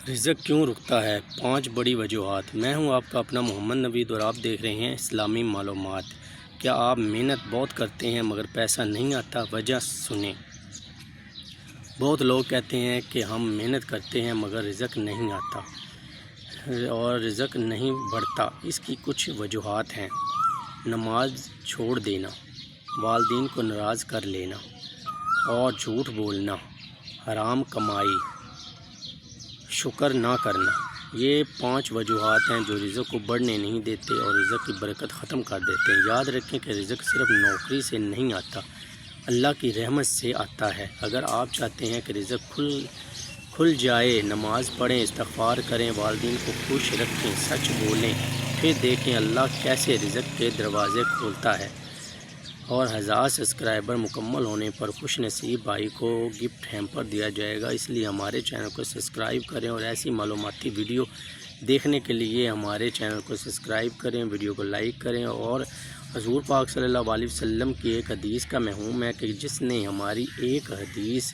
رزق کیوں رکتا ہے؟ 5 بڑی وجوہات۔ میں ہوں آپ کا اپنا محمد نوید اور آپ دیکھ رہے ہیں اسلامی معلومات۔ کیا آپ محنت بہت کرتے ہیں مگر پیسہ نہیں آتا؟ وجہ سنیں۔ بہت لوگ کہتے ہیں کہ ہم محنت کرتے ہیں مگر رزق نہیں آتا اور رزق نہیں بڑھتا۔ اس کی کچھ وجوہات ہیں۔ نماز چھوڑ دینا، والدین کو ناراض کر لینا اور جھوٹ بولنا، حرام کمائی، شکر نہ کرنا۔ یہ 5 وجوہات ہیں جو رزق کو بڑھنے نہیں دیتے اور رزق کی برکت ختم کر دیتے ہیں۔ یاد رکھیں کہ رزق صرف نوکری سے نہیں آتا، اللہ کی رحمت سے آتا ہے۔ اگر آپ چاہتے ہیں کہ رزق کھل جائے، نماز پڑھیں، استغفار کریں، والدین کو خوش رکھیں، سچ بولیں، پھر دیکھیں اللہ کیسے رزق کے دروازے کھولتا ہے۔ اور 1000 سبسکرائبر مکمل ہونے پر خوش نصیب بھائی کو گفٹ ہیمپر دیا جائے گا۔ اس لیے ہمارے چینل کو سبسکرائب کریں اور ایسی معلوماتی ویڈیو دیکھنے کے لیے ہمارے چینل کو سبسکرائب کریں، ویڈیو کو لائک کریں۔ اور حضور پاک صلی اللہ علیہ وسلم کی ایک حدیث کا مفہوم ہے کہ جس نے ہماری ایک حدیث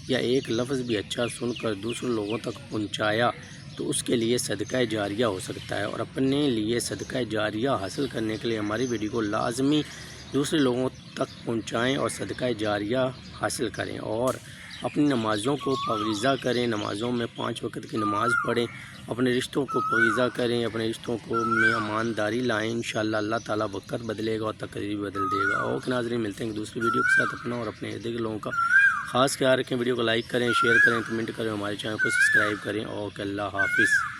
یا ایک لفظ بھی اچھا سن کر دوسرے لوگوں تک پہنچایا تو اس کے لیے صدقہ جاریہ ہو سکتا ہے۔ اور اپنے لیے صدقہ جاریہ حاصل کرنے کے لیے ہماری ویڈیو کو لازمی دوسرے لوگوں تک پہنچائیں اور صدقہ جاریہ حاصل کریں۔ اور اپنی نمازوں کو پاکیزہ کریں، نمازوں میں 5 وقت کی نماز پڑھیں، اپنے رشتوں کو پاکیزہ کریں، اپنے رشتوں کو میں ایمانداری لائیں۔ انشاءاللہ اللہ تعالیٰ وقت بدلے گا اور تقدیر بدل دے گا۔ اوکے ناظرین، ملتے ہیں دوسری ویڈیو کے ساتھ۔ اپنا اور اپنے ارد گرد لوگوں کا خاص خیال رکھیں، ویڈیو کو لائک کریں، شیئر کریں، کمنٹ کریں، ہمارے چینل کو سبسکرائب کریں۔ اوکے، اللہ حافظ۔